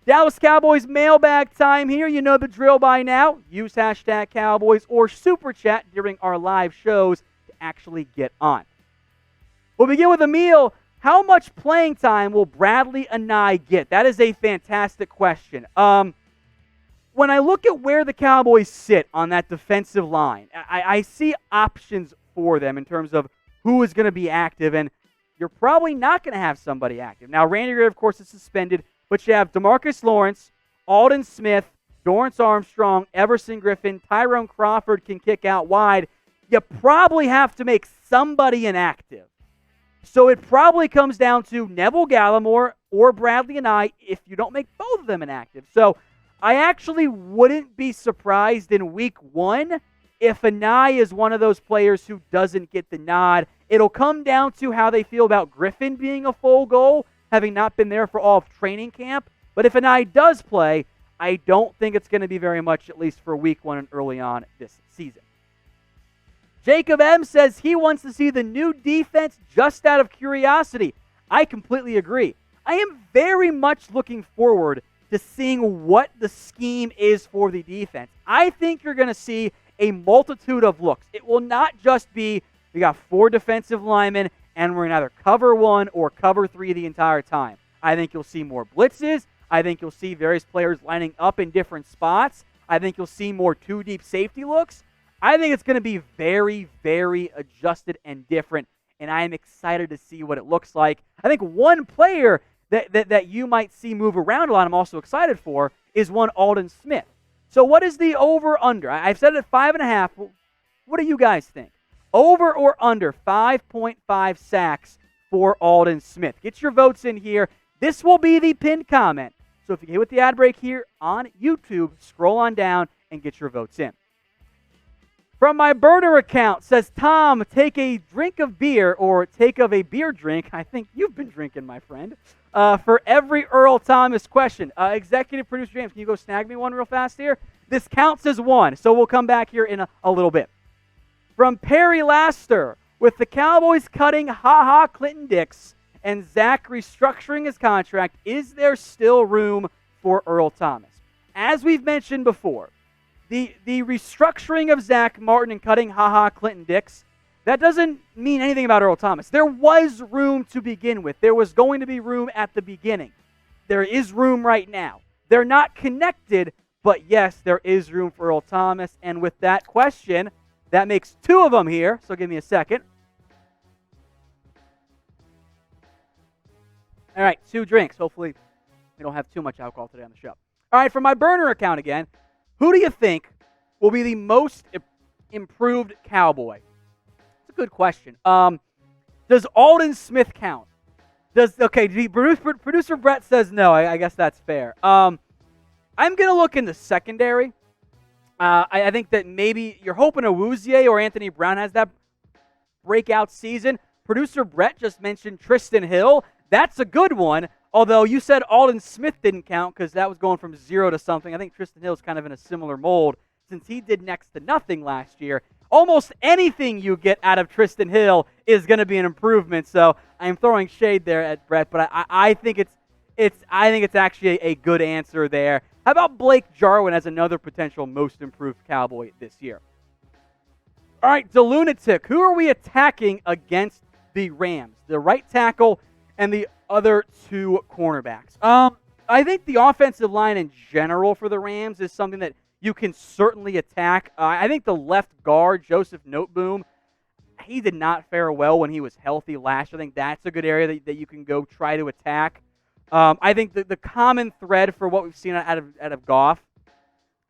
Dallas Cowboys mailbag time here. You know the drill by now. Use hashtag Cowboys or Super Chat during our live shows to actually get on. We'll begin with Emil. How much playing time will Bradlee Anae get? That is a fantastic question. When I look at where the Cowboys sit on that defensive line, I see options for them in terms of who is going to be active, and you're probably not going to have somebody active. Now, Randy Gregory, of course, is suspended, but you have DeMarcus Lawrence, Aldon Smith, Dorrance Armstrong, Everson Griffin, Tyrone Crawford can kick out wide. You probably have to make somebody inactive. So it probably comes down to Neville Gallimore or Bradlee Anae if you don't make both of them inactive. So I actually wouldn't be surprised in week 1 if Anae is one of those players who doesn't get the nod. It'll come down to how they feel about Griffin being a full goal, having not been there for all of training camp. But if Anae does play, I don't think it's going to be very much, at least for week 1 and early on this season. Jacob M. says he wants to see the new defense just out of curiosity. I completely agree. I am very much looking forward to seeing what the scheme is for the defense. I think you're going to see a multitude of looks. It will not just be, we got 4 defensive linemen, and we're going to either cover 1 or cover 3 the entire time. I think you'll see more blitzes. I think you'll see various players lining up in different spots. I think you'll see more 2-deep safety looks. I think it's going to be very, very adjusted and different, and I am excited to see what it looks like. I think one player that you might see move around a lot, I'm also excited for, is one Aldon Smith. So what is the over-under? I've said it at 5.5. What do you guys think? Over or under 5.5 sacks for Aldon Smith? Get your votes in here. This will be the pinned comment. So if you hit with the ad break here on YouTube, scroll on down and get your votes in. From my burner account, says Tom, take a drink of beer or take of a beer drink. I think you've been drinking, my friend. For every Earl Thomas question. Executive Producer James, can you go snag me one real fast here? This counts as one, so we'll come back here in a little bit. From Perry Laster, with the Cowboys cutting Clinton Dix and Zach restructuring his contract, is there still room for Earl Thomas? As we've mentioned before, the restructuring of Zach Martin and cutting Clinton Dix, that doesn't mean anything about Earl Thomas. There was room to begin with. There was going to be room at the beginning. There is room right now. They're not connected, but yes, there is room for Earl Thomas. And with that question, that makes 2 of them here, so give me a second. All right, 2 drinks. Hopefully we don't have too much alcohol today on the show. All right, from my burner account again, who do you think will be the most improved Cowboy? It's a good question. Does Aldon Smith count? Producer Brett says no. I guess that's fair. I'm going to look in the secondary. I think that maybe you're hoping Awuzie or Anthony Brown has that breakout season. Producer Brett just mentioned Tristan Hill. That's a good one. Although you said Aldon Smith didn't count because that was going from 0 to something. I think Tristan Hill's kind of in a similar mold since he did next to nothing last year. Almost anything you get out of Tristan Hill is going to be an improvement. So I'm throwing shade there at Brett, but I think it's actually a good answer there. How about Blake Jarwin as another potential most improved Cowboy this year? All right, DeLunatic. Who are we attacking against the Rams? The right tackle and the other 2 cornerbacks. I think the offensive line in general for the Rams is something that you can certainly attack. I think the left guard, Joseph Noteboom, he did not fare well when he was healthy last year. I think that's a good area that you can go try to attack. I think the common thread for what we've seen out of Goff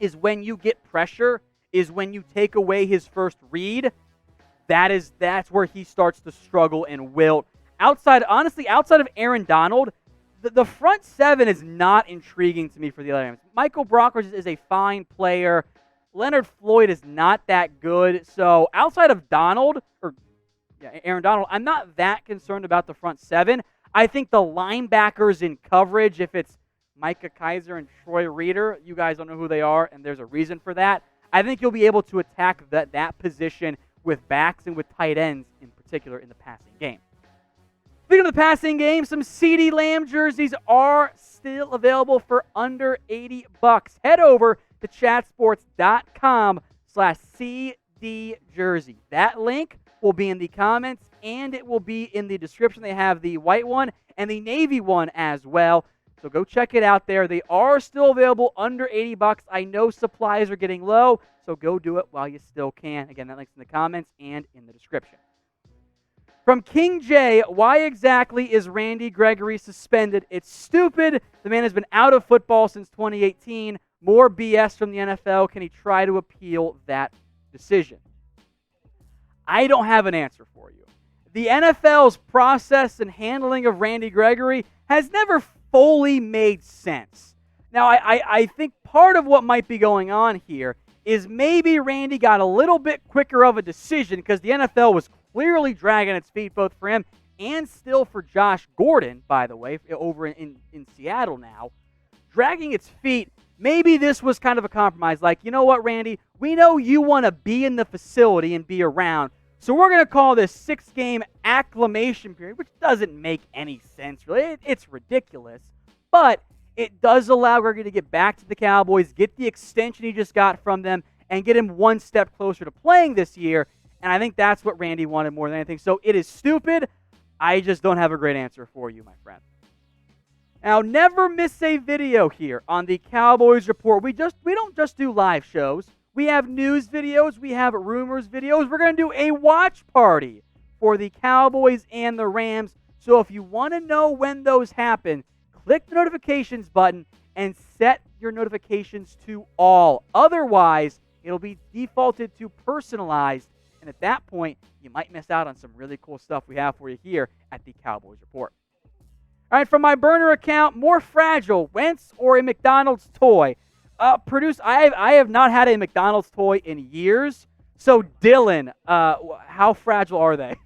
is when you get pressure, is when you take away his first read, that's where he starts to struggle and wilt. Outside of Aaron Donald, the front 7 is not intriguing to me for the Rams. Michael Brockers is a fine player. Leonard Floyd is not that good. So outside of Aaron Donald, I'm not that concerned about the front 7. I think the linebackers in coverage, if it's Micah Kaiser and Troy Reeder, you guys don't know who they are, and there's a reason for that. I think you'll be able to attack that position with backs and with tight ends in particular in the passing game. Speaking of the passing game, some CeeDee Lamb jerseys are still available for under $80. Head over to chatsports.com/CD jersey. That link will be in the comments and it will be in the description. They have the white one and the navy one as well. So go check it out there. They are still available under $80. I know supplies are getting low, so go do it while you still can. Again, that link's in the comments and in the description. From King J, why exactly is Randy Gregory suspended? It's stupid. The man has been out of football since 2018. More BS from the NFL. Can he try to appeal that decision? I don't have an answer for you. The NFL's process and handling of Randy Gregory has never fully made sense. Now, I think part of what might be going on here is maybe Randy got a little bit quicker of a decision because the NFL was clearly dragging its feet both for him and still for Josh Gordon, by the way, over in Seattle now. Dragging its feet, maybe this was kind of a compromise. Like, you know what, Randy? We know you want to be in the facility and be around, so we're going to call this 6-game acclimation period, which doesn't make any sense, really. It's ridiculous. But it does allow Gregory to get back to the Cowboys, get the extension he just got from them, and get him one step closer to playing this year. And I think that's what Randy wanted more than anything. So it is stupid. I just don't have a great answer for you, my friend. Now, never miss a video here on the Cowboys Report. We don't just do live shows. We have news videos. We have rumors videos. We're going to do a watch party for the Cowboys and the Rams. So if you want to know when those happen, click the notifications button and set your notifications to all. Otherwise, it'll be defaulted to personalized. And at that point, you might miss out on some really cool stuff we have for you here at the Cowboys Report. All right, from my burner account, more fragile, Wentz or a McDonald's toy? I have not had a McDonald's toy in years. So, Dylan, how fragile are they?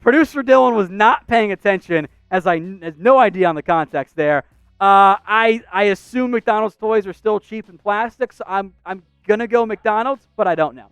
Producer Dylan was not paying attention, as I has no idea on the context there. I assume McDonald's toys are still cheap in plastic, so I'm gonna go McDonald's, but I don't know.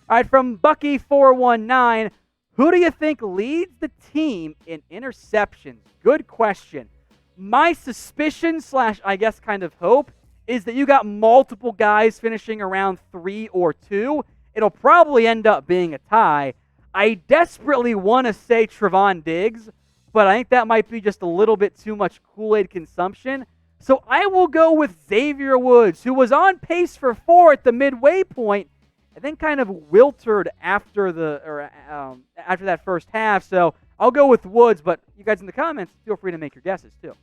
All right, from Bucky419, who do you think leads the team in interceptions? Good question. My suspicion / I guess kind of hope is that you got multiple guys finishing around 3 or 2. It'll probably end up being a tie. I desperately want to say Trevon Diggs, but I think that might be just a little bit too much Kool-Aid consumption. So I will go with Xavier Woods, who was on pace for 4 at the midway point, and then kind of wilted after that first half. So I'll go with Woods, but you guys in the comments, feel free to make your guesses too.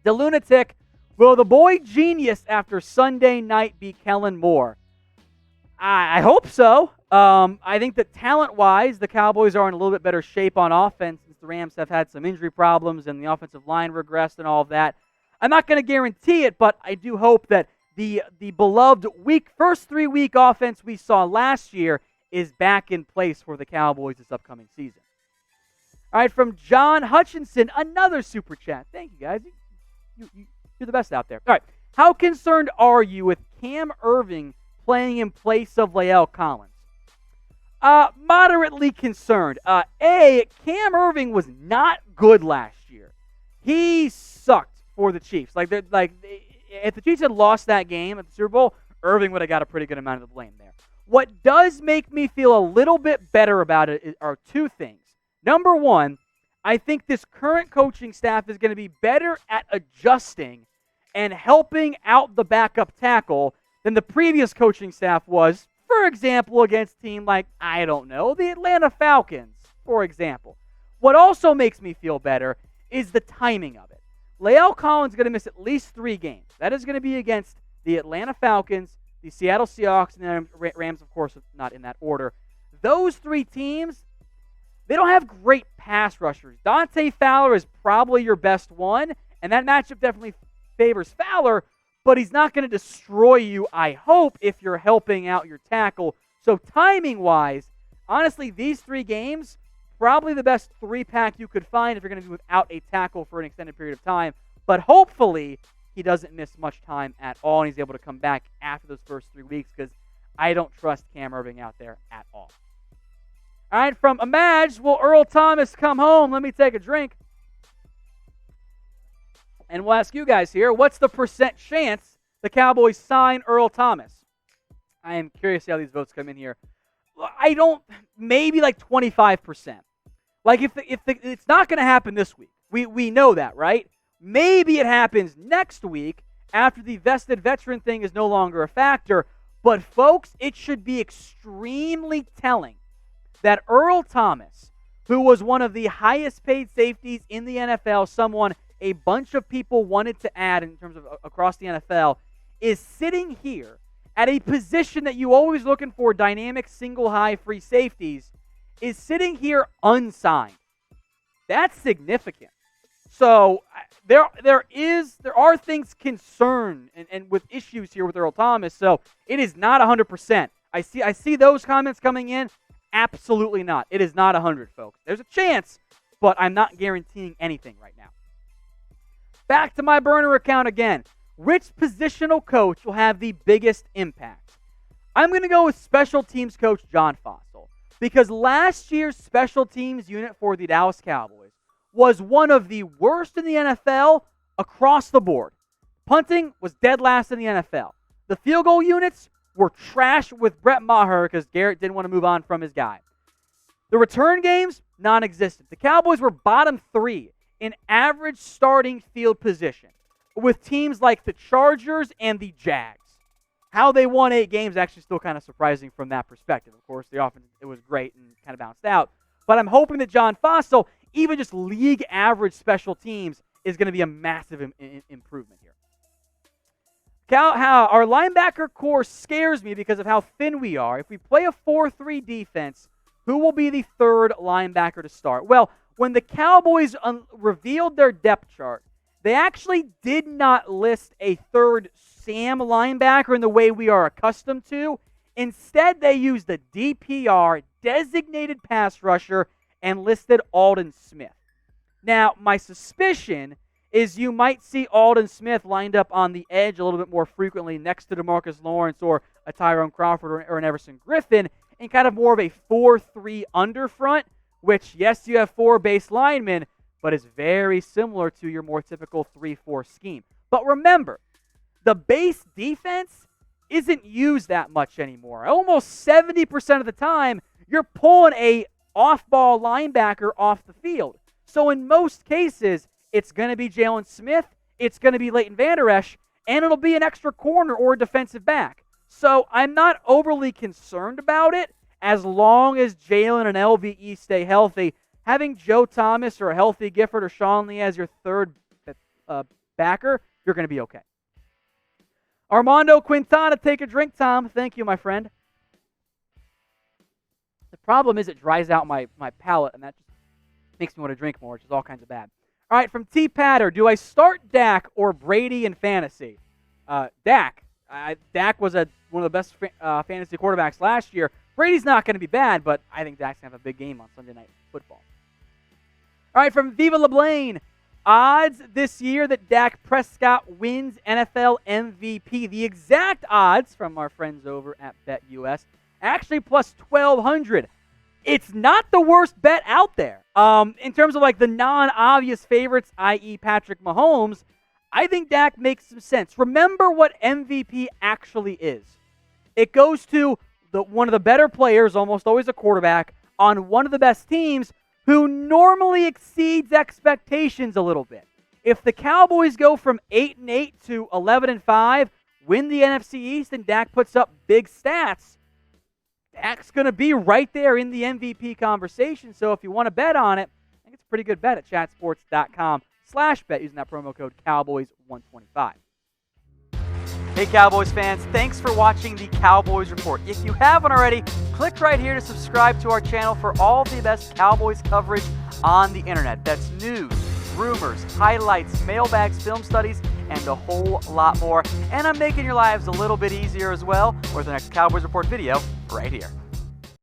The Lunatic, will the boy genius after Sunday night be Kellen Moore? I hope so. I think that talent-wise, the Cowboys are in a little bit better shape on offense since the Rams have had some injury problems and the offensive line regressed and all of that. I'm not going to guarantee it, but I do hope that the beloved first 3-week offense we saw last year is back in place for the Cowboys this upcoming season. All right, from John Hutchinson, another super chat. Thank you, guys. You're the best out there. All right, how concerned are you with Cam Erving playing in place of La'el Collins? Moderately concerned. Cam Erving was not good last year. He sucked for the Chiefs. If the Chiefs had lost that game at the Super Bowl, Erving would have got a pretty good amount of the blame there. What does make me feel a little bit better about it are 2 things. Number 1, I think this current coaching staff is going to be better at adjusting and helping out the backup tackle than the previous coaching staff was, for example, against a team like, I don't know, the Atlanta Falcons, for example. What also makes me feel better is the timing of it. La'el Collins is going to miss at least 3 games. That is going to be against the Atlanta Falcons, the Seattle Seahawks, and the Rams, of course, not in that order. Those 3 teams, they don't have great pass rushers. Dante Fowler is probably your best one, and that matchup definitely favors Fowler, but he's not going to destroy you, I hope, if you're helping out your tackle. So timing-wise, honestly, these 3 games, probably the best 3-pack you could find if you're going to be without a tackle for an extended period of time. But hopefully, he doesn't miss much time at all, and he's able to come back after those first 3 weeks, because I don't trust Cam Erving out there at all. All All right, from Imag, will Earl Thomas come home? Let me take a drink. And we'll ask you guys here, what's the percent chance the Cowboys sign Earl Thomas? I am curious to see how these votes come in here. Maybe like 25%. Like if it's not going to happen this week. We know that, right? Maybe it happens next week after the vested veteran thing is no longer a factor. But folks, it should be extremely telling that Earl Thomas, who was one of the highest paid safeties in the NFL, someone a bunch of people wanted to add in terms of across the NFL, is sitting here at a position that you always looking for dynamic single high free safeties, is sitting here unsigned. That's significant. So there are things concerned and with issues here with Earl Thomas. So it is not 100%. I see those comments coming in. Absolutely not. It is not 100, folks. There's a chance, but I'm not guaranteeing anything right now. Back to my burner account again. Which positional coach will have the biggest impact? I'm going to go with special teams coach John Fossil, because last year's special teams unit for the Dallas Cowboys was one of the worst in the NFL across the board. Punting was dead last in the NFL. The field goal units were trash with Brett Maher because Garrett didn't want to move on from his guy. The return games, non-existent. The Cowboys were bottom 3 in average starting field position with teams like the Chargers and the Jags. How they won 8 games actually still kind of surprising from that perspective. Of course, the offense, it was great and kind of bounced out. But I'm hoping that John Fossil, even just league average special teams, is going to be a massive improvement here. Our linebacker core scares me because of how thin we are. If we play a 4-3 defense, who will be the third linebacker to start? Well, when the Cowboys revealed their depth chart, they actually did not list a third Sam linebacker in the way we are accustomed to. Instead, they used the DPR, designated pass rusher, and listed Aldon Smith. Now, my suspicion is you might see Aldon Smith lined up on the edge a little bit more frequently next to DeMarcus Lawrence or a Tyrone Crawford or an Everson Griffin in kind of more of a 4-3 underfront, which, yes, you have 4 base linemen, but is very similar to your more typical 3-4 scheme. But remember, the base defense isn't used that much anymore. Almost 70% of the time, you're pulling a off-ball linebacker off the field. So in most cases, it's going to be Jalen Smith, it's going to be Leighton Vander Esch, and it'll be an extra corner or a defensive back. So I'm not overly concerned about it as long as Jalen and LVE stay healthy. Having Joe Thomas or a healthy Gifford or Sean Lee as your third backer, you're going to be okay. Armando Quintana, take a drink, Tom. Thank you, my friend. The problem is it dries out my palate, and that just makes me want to drink more, which is all kinds of bad. All right, from T. Patter, do I start Dak or Brady in fantasy? Dak. Dak was one of the best fantasy quarterbacks last year. Brady's not going to be bad, but I think Dak's going to have a big game on Sunday Night Football. All right, from Viva LeBlaine, odds this year that Dak Prescott wins NFL MVP. The exact odds from our friends over at BetUS, actually plus 1,200. It's not the worst bet out there. In terms of like the non-obvious favorites, i.e. Patrick Mahomes, I think Dak makes some sense. Remember what MVP actually is. It goes to one of the better players, almost always a quarterback, on one of the best teams who normally exceeds expectations a little bit. If the Cowboys go from 8-8 to 11-5, win the NFC East, and Dak puts up big stats, Dak's going to be right there in the MVP conversation. So if you want to bet on it, I think it's a pretty good bet at chatsports.com/bet using that promo code Cowboys125. Hey Cowboys fans, thanks for watching the Cowboys Report. If you haven't already, click right here to subscribe to our channel for all the best Cowboys coverage on the internet. That's news, rumors, highlights, mailbags, film studies, and a whole lot more. And I'm making your lives a little bit easier as well with the next Cowboys Report video right here.